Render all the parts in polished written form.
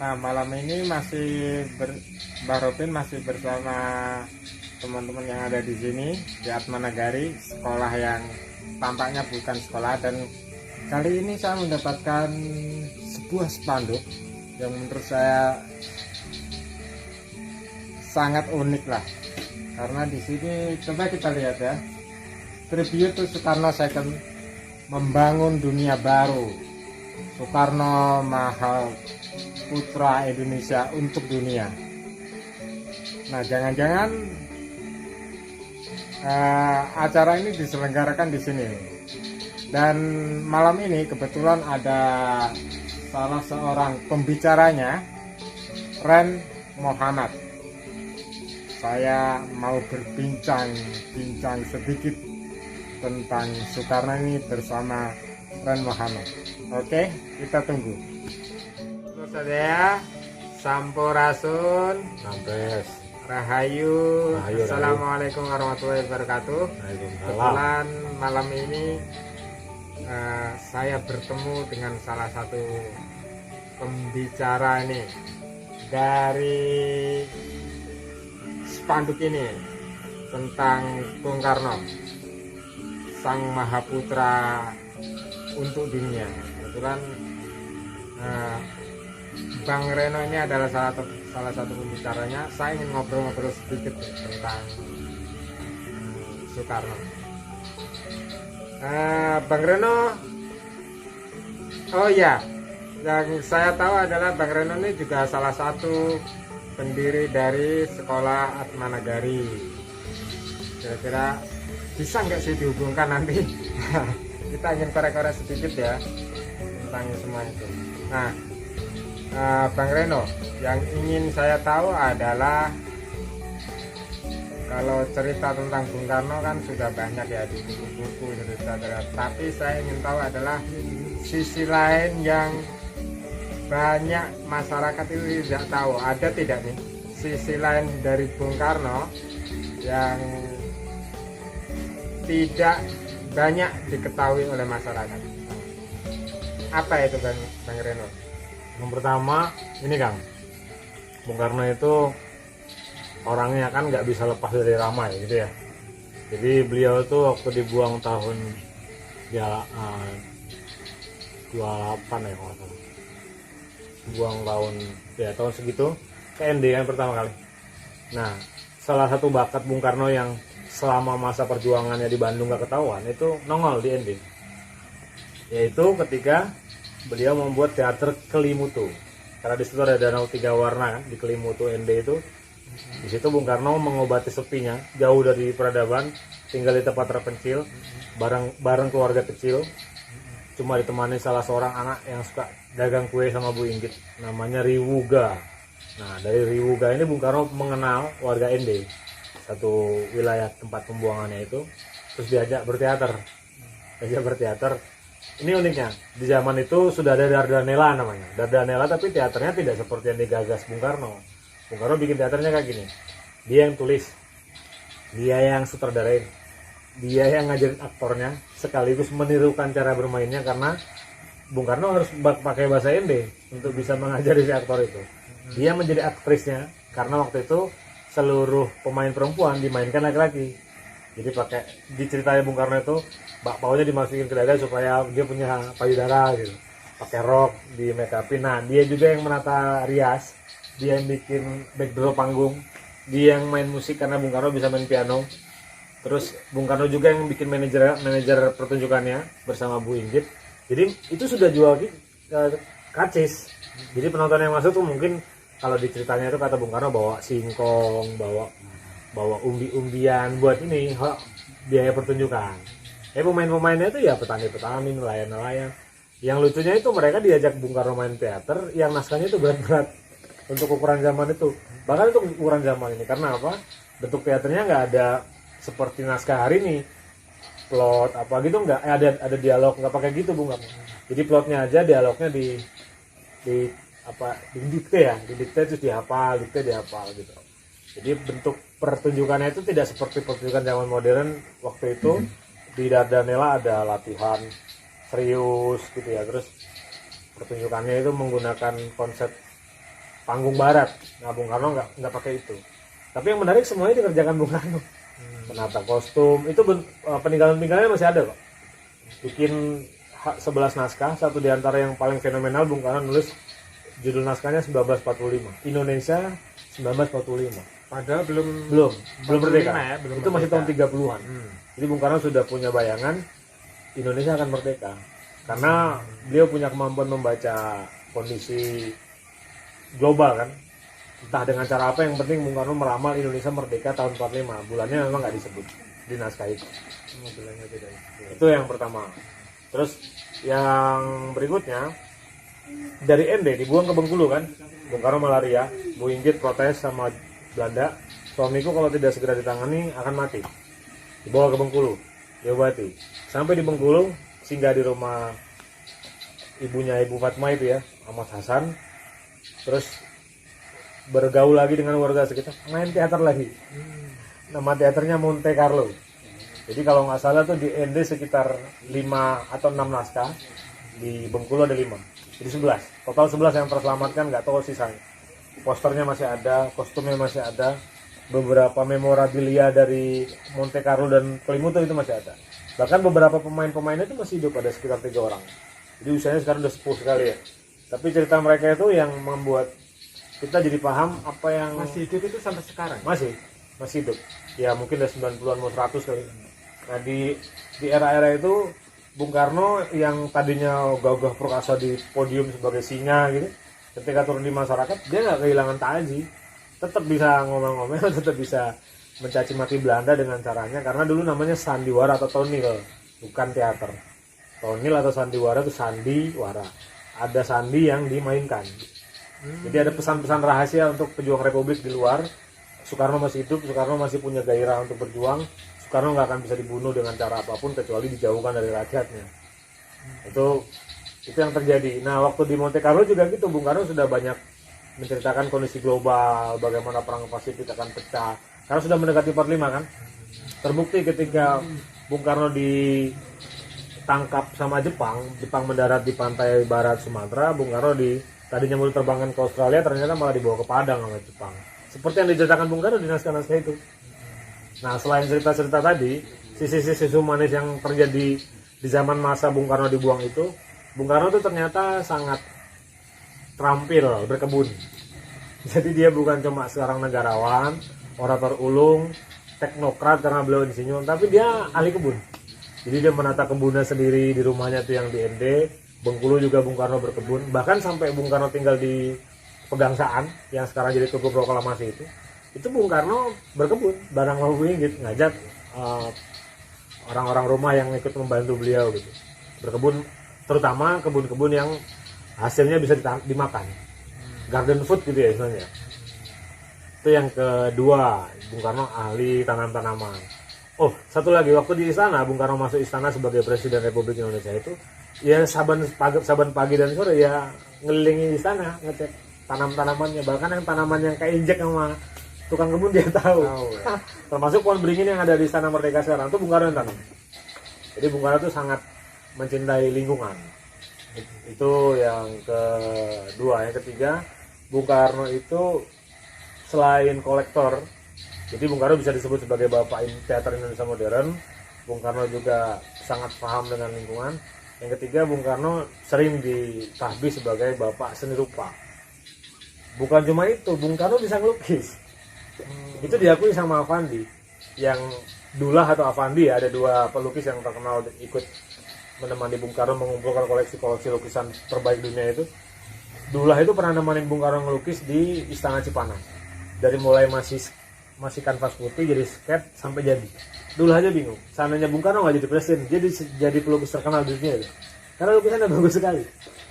Nah, malam ini Mbah Robin masih bersama teman-teman yang ada di sini di Atmanagari, sekolah yang tampaknya bukan sekolah. Dan kali ini saya mendapatkan sebuah spanduk yang menurut saya sangat unik lah, karena di sini coba kita lihat ya, tribute to Soekarno Second, membangun dunia baru. Soekarno Mahaputra Indonesia untuk dunia. Nah, jangan-jangan acara ini diselenggarakan di sini. Dan malam ini kebetulan ada salah seorang pembicaranya, Ren Muhammad. Saya mau berbincang-bincang sedikit tentang Soekarno ini bersama Ren Muhammad. Oke, kita tunggu. Terus saya Sampurasun, Nampes. Rahayu. Rahayu. Assalamualaikum warahmatullahi wabarakatuh. Kebetulan malam ini saya bertemu dengan salah satu pembicara ini dari spanduk ini tentang Bung Karno, Sang Mahaputra untuk dunia. Kebetulan Bang Reno ini adalah salah satu pembicaranya. Saya ingin ngobrol-ngobrol sedikit tentang Soekarno. Bang Reno, oh ya, yang saya tahu adalah Bang Reno ini juga salah satu pendiri dari sekolah Atmanagari. Kira-kira bisa nggak sih dihubungkan nanti? Kita ingin korek-korek sedikit ya tentang semua itu. Nah, Bang Reno, yang ingin saya tahu adalah, kalau cerita tentang Bung Karno kan sudah banyak ya di buku-buku cerita, tapi saya ingin tahu adalah sisi lain yang banyak masyarakat itu tidak tahu. Ada tidak nih sisi lain dari Bung Karno yang tidak banyak diketahui oleh masyarakat? Apa itu Bang Reno? Yang pertama ini Kang, Bung Karno itu orangnya kan nggak bisa lepas dari ramai gitu ya. Jadi beliau itu waktu dibuang tahun 28 ya kalau nggak salah, buang tahun segitu ke ND yang pertama kali. Nah, salah satu bakat Bung Karno yang selama masa perjuangannya di Bandung gak ketahuan itu nongol di ND, yaitu ketika beliau membuat teater Kelimutu. Karena di situ ada danau 3 warna kan, di Kelimutu ND itu. Di situ Bung Karno mengobati sepinya, jauh dari peradaban, tinggal di tempat terpencil, bareng keluarga kecil, cuma ditemani salah seorang anak yang suka dagang kue sama Bu Inggit, namanya Riwuga. Nah, dari Riwuga ini Bung Karno mengenal warga ND, satu wilayah tempat pembuangannya itu, terus diajak berteater. Ini uniknya, di zaman itu sudah ada Dardanella namanya. Dardanella, tapi teaternya tidak seperti yang digagas Bung Karno. Bung Karno bikin teaternya kayak gini. Dia yang tulis, dia yang sutradarain, dia yang ngajarin aktornya, sekaligus menirukan cara bermainnya, karena Bung Karno harus pakai bahasa ND untuk bisa mengajari si aktor itu. Dia menjadi aktrisnya, karena waktu itu seluruh pemain perempuan dimainkan laki-laki. Jadi di ceritanya Bung Karno itu bakpaunya dimasukin ke dada supaya dia punya payudara gitu. Pakai rok, di make upin. Nah, dia juga yang menata rias, dia yang bikin backdrop panggung, dia yang main musik karena Bung Karno bisa main piano. Terus Bung Karno juga yang bikin manajer pertunjukannya bersama Bu Inggit. Jadi itu sudah jual kacis. Jadi penonton yang masuk tuh mungkin, kalau di ceritanya itu kata Bung Karno bawa singkong, bawa umbi-umbian buat ini biaya pertunjukan. Pemain-pemainnya itu ya petani-petani, nelayan-nelayan. Yang lucunya itu mereka diajak Bung Karno main teater yang naskahnya itu berat-berat untuk ukuran zaman itu. Bahkan untuk ukuran zaman ini, karena apa? Bentuk teaternya nggak ada seperti naskah hari ini, plot apa gitu nggak, ada dialog, nggak pakai gitu Bung Karno. Jadi plotnya aja, dialognya di didikte terus dihafal gitu. Jadi bentuk pertunjukannya itu tidak seperti pertunjukan zaman modern waktu itu. Di Dardanella ada latihan serius gitu ya, terus pertunjukannya itu menggunakan konsep panggung barat. Nah Bung Karno nggak pakai itu. Tapi yang menarik semuanya dikerjakan Bung Karno. Penata kostum itu peninggalan-peninggalannya masih ada kok. Bikin 11 naskah, satu di antara yang paling fenomenal Bung Karno nulis judul naskahnya 1945. Indonesia 1945. Padahal belum merdeka. Ya, belum itu masih tahun merdeka. 30-an. Jadi Bung Karno sudah punya bayangan Indonesia akan merdeka. Karena beliau punya kemampuan membaca kondisi global kan. Entah dengan cara apa, yang penting Bung Karno meramal Indonesia merdeka tahun 45. Bulannya memang nggak disebut di naskah itu. Bulannya tidak disebut. Itu yang pertama. Terus yang berikutnya dari ND dibuang ke Bengkulu kan. Bung Karno malaria, Bu Inggit protes sama Belanda, suamiku kalau tidak segera ditangani akan mati. Dibawa ke Bengkulu, diobati. Sampai di Bengkulu, singgah di rumah ibunya Ibu Fatma itu ya, Ahmad Hasan. Terus bergaul lagi dengan warga sekitar, main teater lagi. Nama teaternya Monte Carlo. Jadi kalau nggak salah tuh di ND sekitar 5 atau 6 naskah, di Bengkulu ada 5. Jadi 11. Total 11 yang terselamatkan, nggak tahu sisanya. Posternya masih ada, kostumnya masih ada, beberapa memorabilia dari Monte Carlo dan Kelimutu itu masih ada. Bahkan beberapa pemain-pemainnya itu masih hidup, ada sekitar 3 orang. Jadi usianya sekarang udah sepuh sekali ya. Tapi cerita mereka itu yang membuat kita jadi paham apa yang Masih hidup itu sampai sekarang. masih hidup. Ya mungkin udah 90-an mau 100 kali. Nah di era-era itu Bung Karno yang tadinya gagah perkasa di podium sebagai singa gitu, ketika turun di masyarakat dia nggak kehilangan taji, tetap bisa ngomel-ngomel, tetap bisa mencaci maki Belanda dengan caranya, karena dulu namanya sandiwara atau tonil, bukan teater. Tonil atau sandiwara itu sandiwara, ada sandi yang dimainkan. Jadi ada pesan-pesan rahasia untuk pejuang Republik di luar. Soekarno masih hidup, Soekarno masih punya gairah untuk berjuang. Soekarno nggak akan bisa dibunuh dengan cara apapun kecuali dijauhkan dari rakyatnya. Itu yang terjadi. Nah waktu di Monte Carlo juga gitu, Bung Karno sudah banyak menceritakan kondisi global, bagaimana perang Pasifik akan pecah. Karena sudah mendekati 45 kan. Terbukti ketika Bung Karno ditangkap sama Jepang mendarat di pantai barat Sumatera, Bung Karno tadinya mau diterbangkan ke Australia, ternyata malah dibawa ke Padang sama Jepang. Seperti yang diceritakan Bung Karno di naskah-naskah itu. Nah selain cerita-cerita tadi, sisi-sisi humanis yang terjadi di zaman masa Bung Karno dibuang itu, Bung Karno itu ternyata sangat terampil berkebun. Jadi dia bukan cuma seorang negarawan, orator ulung, teknokrat karena beliau insinyur, tapi dia ahli kebun. Jadi dia menata kebunnya sendiri di rumahnya tuh yang di ND. Bengkulu juga Bung Karno berkebun. Bahkan sampai Bung Karno tinggal di Pegangsaan yang sekarang jadi Tugu Proklamasi itu Bung Karno berkebun bareng sama Bu Inggit, ngajak orang-orang rumah yang ikut membantu beliau gitu. Berkebun, terutama kebun-kebun yang hasilnya bisa dimakan. Garden food gitu ya istilahnya. Itu yang kedua, Bung Karno ahli tanam-tanaman. Oh, satu lagi, waktu di istana, Bung Karno masuk istana sebagai Presiden Republik Indonesia itu, ya saban pagi dan sore ya ngelilingi istana, ngecek tanam-tanamannya. Bahkan yang tanaman yang keinjek sama tukang kebun dia tahu. Ya. Termasuk pohon beringin yang ada di Istana Merdeka sekarang, itu Bung Karno yang tanam. Jadi Bung Karno itu sangat mencintai lingkungan. Itu yang kedua. Yang ketiga, Bung Karno itu selain kolektor, jadi Bung Karno bisa disebut sebagai bapak teater Indonesia modern. Bung Karno juga sangat paham dengan lingkungan. Yang ketiga, Bung Karno sering ditahbis sebagai bapak seni rupa. Bukan cuma itu, Bung Karno bisa ngelukis. Itu diakui sama Avandi. Yang Dullah atau Avandi ya, ada 2 pelukis yang terkenal ikut menemani Bung Karno mengumpulkan koleksi-koleksi lukisan terbaik dunia itu. Dullah itu pernah nemenin Bung Karno ngelukis di Istana Cipanas. Dari mulai masih kanvas putih jadi sketch sampai jadi. Dullah aja bingung. Seandainya Bung Karno nggak jadi presiden, jadi pelukis terkenal di dunia itu. Karena lukisannya bagus sekali.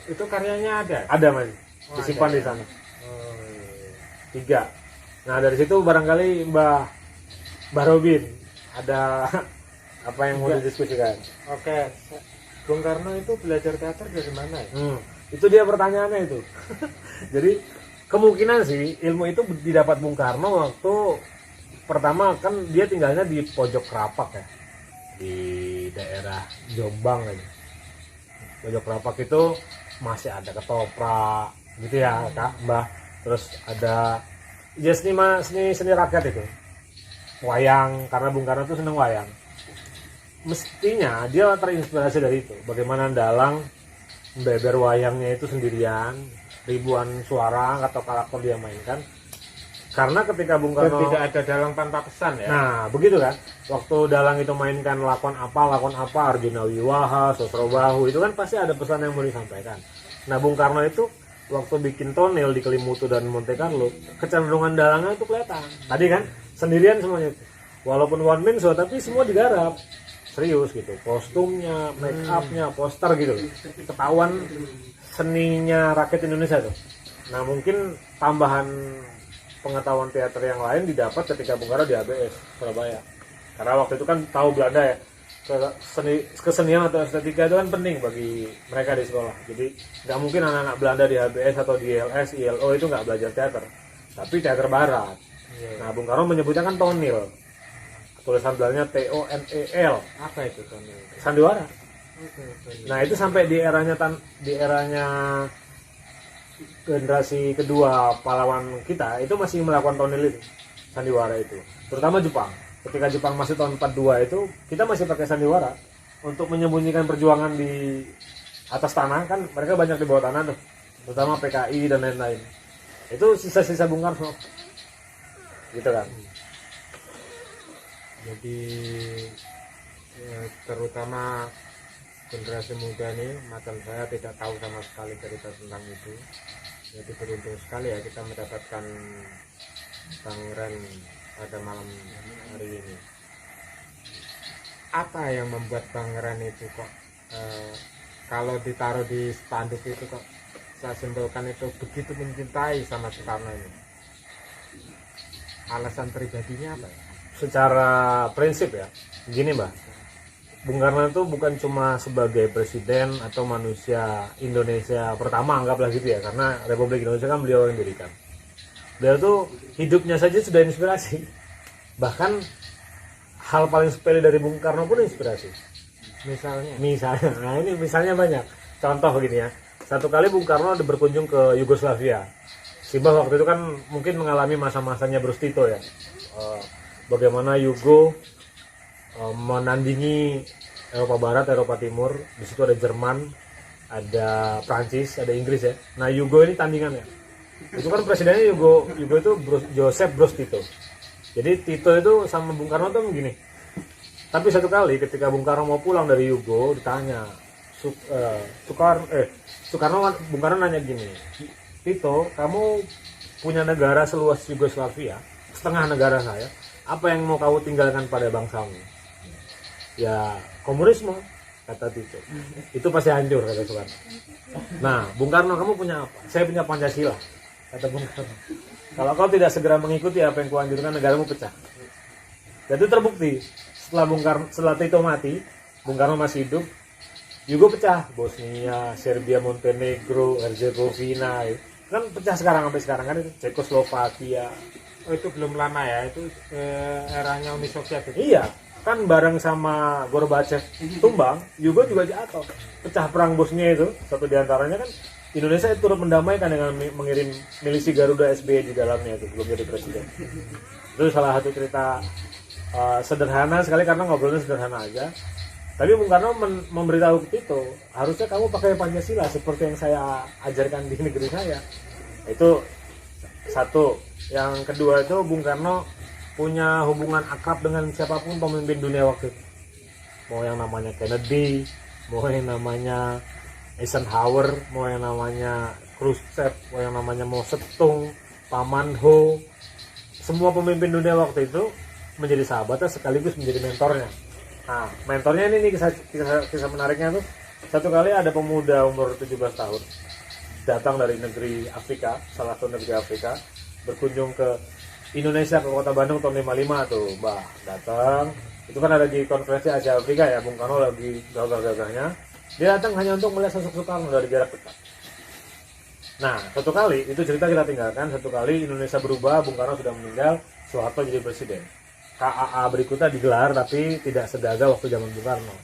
Itu karyanya ada? Ada masih disimpan di sana. 3. Nah dari situ barangkali Mbah Robin ada apa yang mau didiskusikan? Oke. Bung Karno itu belajar teater dari mana ya? Itu dia pertanyaannya itu. Jadi kemungkinan sih ilmu itu didapat Bung Karno waktu pertama kan dia tinggalnya di pojok Krapak ya, di daerah Jombang aja. Pojok Krapak itu masih ada ketoprak gitu ya Kak Mbah. terus ada ya seni rakyat itu, wayang, karena Bung Karno itu seneng wayang. Mestinya dia terinspirasi dari itu, bagaimana dalang beber wayangnya itu sendirian, ribuan suara atau karakter dia mainkan. Karena ketika Bung Karno tidak ada dalang tanpa pesan ya. nah begitu kan, waktu dalang itu mainkan lakon apa Arjuna Wiwaha, Sosrobahu, itu kan pasti ada pesan yang mau disampaikan. Nah Bung Karno itu waktu bikin tonel di Kelimutu dan Monte Carlo, kecenderungan dalangnya itu kelihatan. Tadi kan sendirian semuanya itu, walaupun one man show tapi semua digarap serius gitu, kostumnya, make upnya, poster gitu, ketahuan seninya rakyat Indonesia tuh. Nah mungkin tambahan pengetahuan teater yang lain didapat ketika Bung Karno di ABS Surabaya, karena waktu itu kan tahu Belanda ya, kesenian atau estetika itu kan penting bagi mereka di sekolah. Jadi nggak mungkin anak-anak Belanda di ABS atau di ILS, ILO itu nggak belajar teater, tapi teater barat. Nah Bung Karno menyebutnya kan tonil, tulisan Belandanya TONEL. Apa itu tonil? Sandiwara. Nah itu sampai di eranya generasi kedua pahlawan kita itu masih melakukan tonil itu, sandiwara itu, terutama Jepang. Ketika Jepang masih tahun 42 itu kita masih pakai sandiwara untuk menyembunyikan perjuangan di atas tanah, kan mereka banyak di bawah tanah tuh, terutama PKI dan lain-lain. Itu sisa-sisa Bung Karno gitu kan. Jadi terutama generasi muda ini macam saya tidak tahu sama sekali cerita tentang itu. Jadi beruntung sekali ya kita mendapatkan Bang Ren pada malam hari ini. Apa yang membuat Bang Ren itu kok kalau ditaruh di spanduk itu kok saya simpulkan itu begitu mencintai sama Soekarno ini? Alasan pribadinya apa ya? Secara prinsip ya, gini Mbak, Bung Karno itu bukan cuma sebagai presiden atau manusia Indonesia pertama, anggaplah gitu ya, karena Republik Indonesia kan beliau yang dirikan. Beliau tuh hidupnya saja sudah inspirasi. Bahkan hal paling sepele dari Bung Karno pun inspirasi. Misalnya, nah ini misalnya banyak. Contoh begini ya, satu kali Bung Karno berkunjung ke Yugoslavia. Simbah waktu itu kan mungkin mengalami masa-masanya Bruce Tito ya. Bagaimana Yugo menandingi Eropa Barat, Eropa Timur. Di situ ada Jerman, ada Prancis, ada Inggris ya. Nah Yugo ini tandingannya. Itu kan presidennya Yugo itu Joseph Broz Tito. Jadi Tito itu sama Bung Karno tuh begini. Tapi satu kali ketika Bung Karno mau pulang dari Yugo ditanya Bung Karno nanya gini, Tito, kamu punya negara seluas Yugoslavia, setengah negara saya, apa yang mau kamu tinggalkan pada bangsamu? Ya komunisme, kata Tito. Itu pasti hancur, kata Soekarno. Nah Bung Karno, kamu punya apa? Saya punya Pancasila, kata Bung Karno. Kalau kau tidak segera mengikuti apa yang kuanjurkan, negaramu pecah. Jadi terbukti setelah Tito mati, Bung Karno masih hidup, juga pecah. Bosnia, Serbia, Montenegro, Herzegovina, kan pecah sampai sekarang kan itu. Cekoslovakia. Oh itu belum lama ya, itu eranya Uni Soviet itu. Iya, kan bareng sama Gorbachev tumbang, juga jatuh. Pecah perang Bosnia itu, satu diantaranya kan Indonesia turut mendamaikan dengan mengirim milisi Garuda SBY di dalamnya itu belum jadi presiden. Itu salah satu cerita sederhana sekali karena ngobrolnya sederhana aja. Tapi Bung Karno memberitahu Tito, harusnya kamu pakai Pancasila seperti yang saya ajarkan di negeri saya. Itu satu. Yang kedua itu Bung Karno punya hubungan akrab dengan siapapun pemimpin dunia waktu itu. Mau yang namanya Kennedy, mau yang namanya Eisenhower, mau yang namanya Khrushchev, mau yang namanya Mao Zedong, Paman Ho. Semua pemimpin dunia waktu itu menjadi sahabatnya sekaligus menjadi mentornya. Nah, mentornya ini kisah menariknya tuh, satu kali ada pemuda umur 17 tahun datang dari negeri Afrika, salah satu negeri Afrika, berkunjung ke Indonesia, ke kota Bandung tahun 55 tuh, Mbak, datang. Itu kan ada di konferensi Asia Afrika ya, Bung Karno lagi gagah-gagahnya. Dia datang hanya untuk melihat sosok Soekarno dari jarak dekat. Nah, satu kali, itu cerita kita tinggalkan, satu kali Indonesia berubah, Bung Karno sudah meninggal, Soeharto jadi presiden. KAA berikutnya digelar tapi tidak segagah waktu zaman Bung Karno.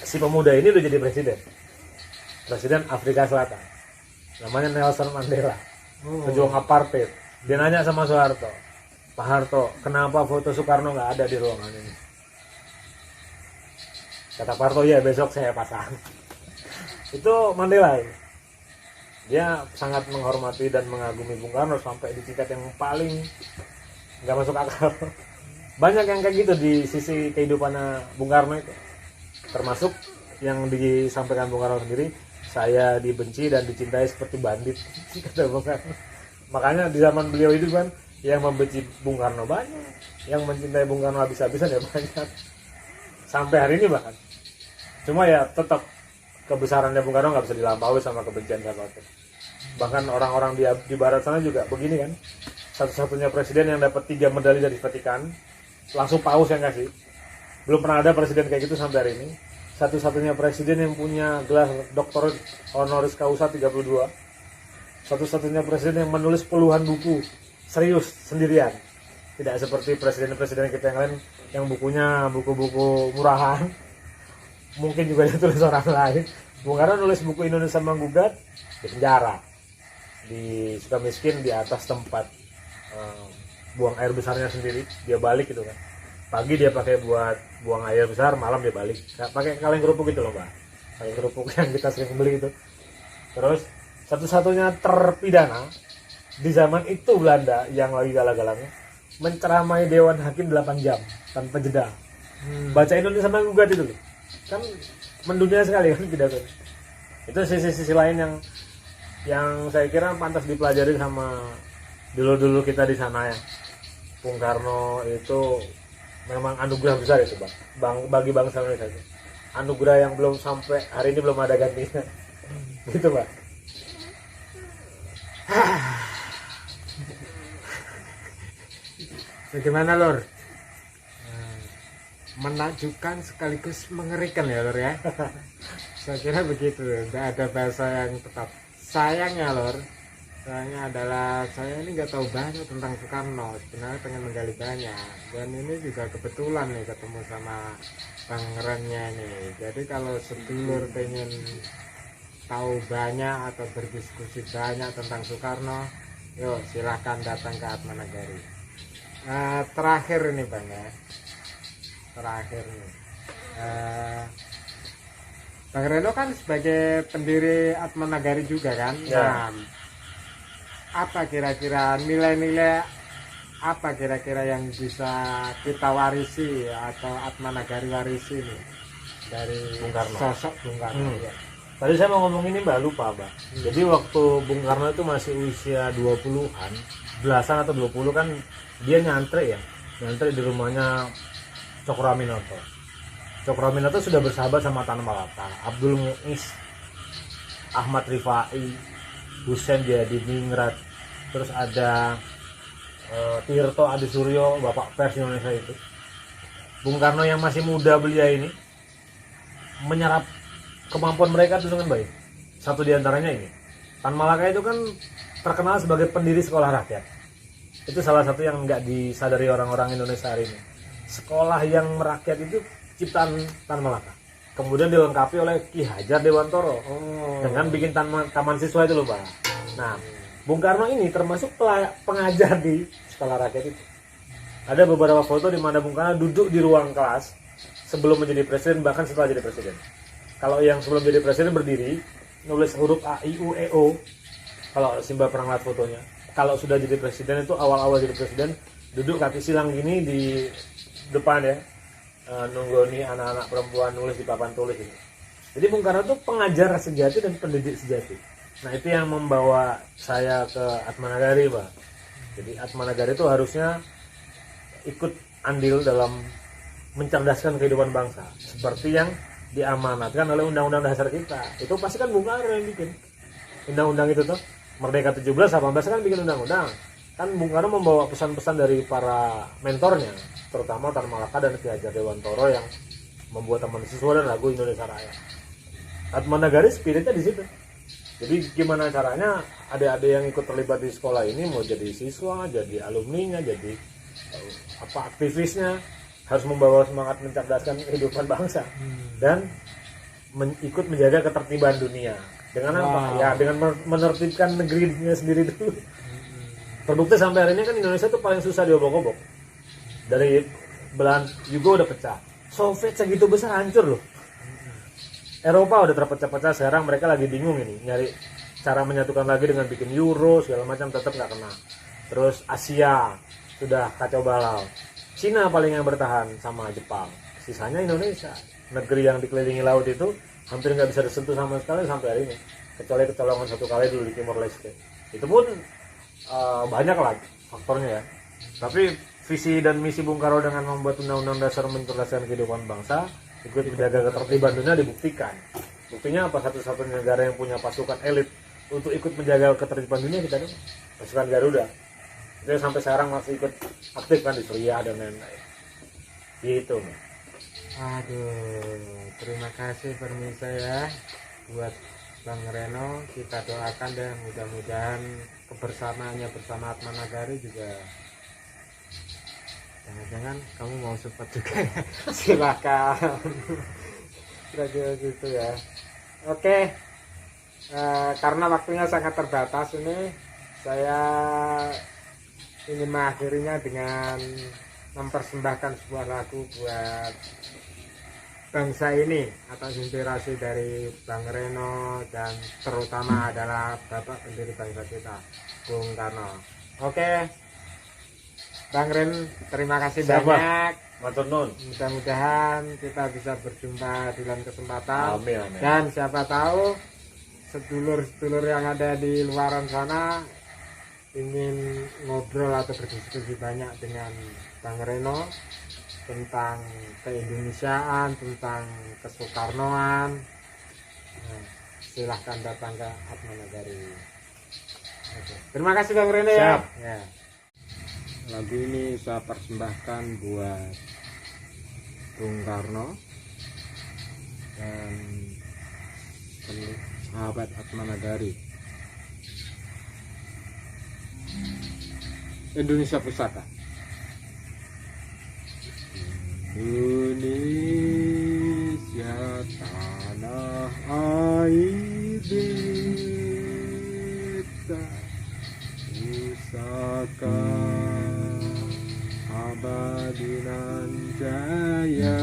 Si pemuda ini udah jadi presiden Afrika Selatan, namanya Nelson Mandela. pejuang apartheid. Dia nanya sama Soeharto, Pak Harto, kenapa foto Soekarno nggak ada di ruangan ini? Kata Pak Harto, ya besok saya pasang. Itu Mandela ya. Dia sangat menghormati dan mengagumi Bung Karno sampai di tingkat yang paling nggak masuk akal. Banyak yang kayak gitu di sisi kehidupannya Bung Karno itu. Termasuk yang disampaikan Bung Karno sendiri, saya dibenci dan dicintai seperti bandit, kata Bung Karno. Makanya di zaman beliau itu kan yang membenci Bung Karno banyak, yang mencintai Bung Karno habis-habisan ya banyak. Sampai hari ini bahkan. Cuma ya tetap kebesarannya Bung Karno nggak bisa dilampaui sama kebencian siapapun. Bahkan orang-orang di barat sana juga begini kan. Satu-satunya presiden yang dapat 3 medali dari Vatikan, langsung paus yang kasih. Belum pernah ada presiden kayak gitu sampai hari ini. Satu-satunya presiden yang punya gelar doktor honoris causa 32. Satu-satunya presiden yang menulis puluhan buku serius sendirian. Tidak seperti presiden-presiden kita yang lain yang bukunya buku-buku murahan. Mungkin juga ditulis orang lain. Bung Karno nulis buku Indonesia Menggugat di penjara, di Sukamiskin, di atas tempat buang air besarnya sendiri. Dia balik gitu kan, pagi dia pakai buat buang air besar, malam dia balik pakai kaleng kerupuk gitu loh Mbak, kaleng kerupuk yang kita sering beli itu. Terus satu-satunya terpidana di zaman itu Belanda yang lagi galak-galaknya menceramai Dewan Hakim 8 jam tanpa jeda. Baca Indonesia Menggugat itu loh, kan mendunia sekali kan pidato. Itu sisi-sisi lain yang saya kira pantas dipelajari sama dulu kita di sana ya. Bung Karno itu memang anugerah besar itu bagi bangsa Indonesia itu. Anugerah yang belum sampai hari ini belum ada gantinya. Gitu Pak. Bagaimana Lor? Menakjubkan sekaligus mengerikan ya Lor ya. Saya kira begitu, tidak ada bahasa yang tepat. Sayangnya Lor, sayangnya adalah saya ini nggak tahu banyak tentang Soekarno. Sebenarnya pengen menggali banyak, dan ini juga kebetulan nih ketemu sama Bang Rennya nih. Jadi kalau sedulur pengen tahu banyak atau berdiskusi banyak tentang Soekarno, yuk silahkan datang ke Atma Nagari. Terakhir ini Bang ya, terakhir nih, Bang Reno kan sebagai pendiri Atma Nagari juga kan. Ya. Nah, apa kira-kira nilai-nilai apa kira-kira yang bisa kita warisi atau Atma Nagari warisi nih dari Bung Karno. sosok Bung Karno ya. Tadi saya mau ngomong ini Mbak, lupa Mbak. Jadi waktu Bung Karno itu masih usia 20-an, belasan atau 20 kan dia nyantri di rumahnya Cokroaminoto. Cokroaminoto sudah bersahabat sama Tan Malaka, Abdul Muiz, Ahmad Rifai, Husein Jadi Ningrat, terus ada Tirto Adi Suryo, Bapak Pers Indonesia itu. Bung Karno yang masih muda belia ini menyerap kemampuan mereka itu dengan baik. Satu diantaranya ini, Tan Malaka itu kan terkenal sebagai pendiri sekolah rakyat. Itu salah satu yang nggak disadari orang-orang Indonesia hari ini. Sekolah yang merakyat itu ciptaan Tan Malaka. Kemudian dilengkapi oleh Ki Hajar Dewantoro dengan bikin taman siswa itu loh Pak. Nah, Bung Karno ini termasuk pengajar di sekolah rakyat itu. Ada beberapa foto di mana Bung Karno duduk di ruang kelas sebelum menjadi presiden, bahkan setelah jadi presiden. Kalau yang sebelum jadi presiden berdiri, nulis huruf A, I, U, E, O. Kalau Simba pernah lihat fotonya. Kalau sudah jadi presiden itu awal-awal jadi presiden, duduk kaki silang gini di depan ya, nunggoni anak-anak perempuan nulis di papan tulis ini. Jadi Bung Karno itu pengajar sejati dan pendidik sejati. Nah itu yang membawa saya ke Atma Nagari Pak. Jadi Atma Nagari itu harusnya ikut andil dalam mencerdaskan kehidupan bangsa seperti yang diamanatkan oleh Undang-Undang Dasar kita. Itu pasti kan Bung Karno yang bikin undang-undang itu tuh. Merdeka 17, 18 kan bikin undang-undang. Kan Bung Karno membawa pesan-pesan dari para mentornya, terutama Tan Malaka dan Ki Hajar Dewantoro yang membuat taman siswa dan lagu Indonesia Raya. Atma Nagari spiritnya di situ. Jadi gimana caranya adik-adik yang ikut terlibat di sekolah ini mau jadi siswa, jadi alumninya, jadi aktivisnya harus membawa semangat mencerdaskan kehidupan bangsa. Dan ikut menjaga ketertiban dunia. Dengan apa? Wow. Ya dengan menertibkan negerinya sendiri dulu. Terbukti sampai hari ini kan Indonesia tuh paling susah diobok-obok. Dari belahan juga udah pecah. Soviet segitu besar hancur loh. Eropa udah terpecah-pecah, sekarang mereka lagi bingung ini nyari cara menyatukan lagi dengan bikin euro segala macam, tetap nggak kena. Terus Asia sudah kacau balau. Cina paling yang bertahan sama Jepang. Sisanya Indonesia, negeri yang dikelilingi laut itu hampir nggak bisa disentuh sama sekali sampai hari ini. Kecuali kecolongan satu kali dulu di Timor Leste. Itu pun banyak lah faktornya ya. Tapi visi dan misi Bung Karno dengan membuat undang-undang dasar mencerdaskan kehidupan bangsa, ikut menjaga ketertiban dunia dibuktikan. Buktinya apa? Satu-satunya negara yang punya pasukan elit untuk ikut menjaga ketertiban dunia kita nih, pasukan Garuda. Itu sampai sekarang masih ikut aktif kan di Suriah dan lain-lain. Gitu. Aduh, terima kasih pemirsa ya buat Bang Reno. Kita doakan deh mudah-mudahan kebersamaannya bersama Atma Nagari juga. Jangan-jangan kamu mau support juga ya? Silakan. Kira-kira gitu ya. Oke, karena waktunya sangat terbatas ini, saya ingin mengakhirinya dengan mempersembahkan sebuah lagu buat bangsa ini atas inspirasi dari Bang Reno dan terutama adalah Bapak pendiri bangsa kita, Bung Karno. Oke, Bang Ren, terima kasih Siapa? banyak. Matur nuwun. Mudah-mudahan kita bisa berjumpa di lain kesempatan. Amin, amin. Dan siapa tahu sedulur-sedulur yang ada di luaran sana ingin ngobrol atau berdiskusi banyak dengan Bang Reno tentang keindonesiaan, tentang kesoekarnoan. Nah, silahkan datang ke Atma Nagari. Oke. Terima kasih Bang Reno ya. Siap. Ya. Lagu ini saya persembahkan buat Bung Karno dan sahabat Atma Nagari. Indonesia Pusaka. Indonesia tanah air beta, pusaka abadi nan jaya,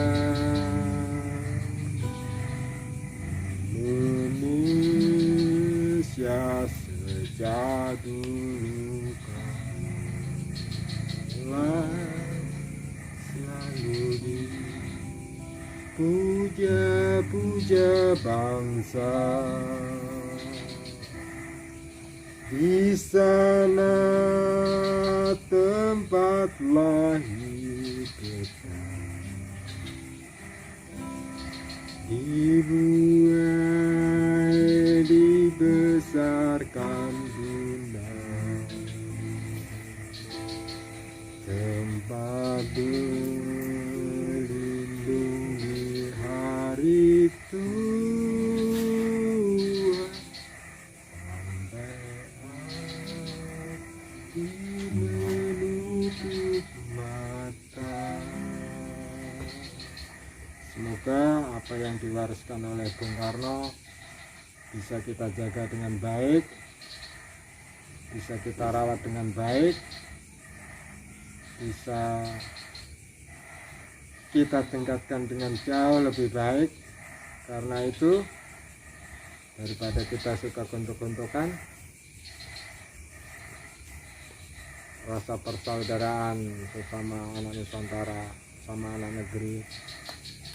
Indonesia sejak dulu kala selalu dipuja-puja bangsa. Di sana tempat lahir kita, dibuai dibesarkan bunda, tempat berlindung di hari tua. Menutup mata. Semoga apa yang diwariskan oleh Bung Karno bisa kita jaga dengan baik, bisa kita rawat dengan baik, bisa kita tingkatkan dengan jauh lebih baik. Karena itu daripada kita suka gontok-gontokan, rasa persaudaraan bersama anak Nusantara, sama anak negeri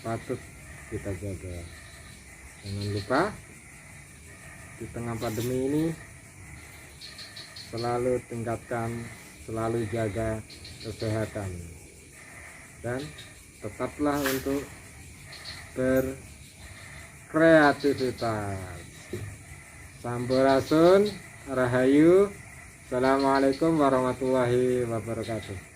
patut kita jaga. Jangan lupa di tengah pandemi ini selalu tingkatkan, selalu jaga kesehatan, dan tetaplah untuk berkreativitas. Sampurasun, Rahayu. Assalamualaikum warahmatullahi wabarakatuh.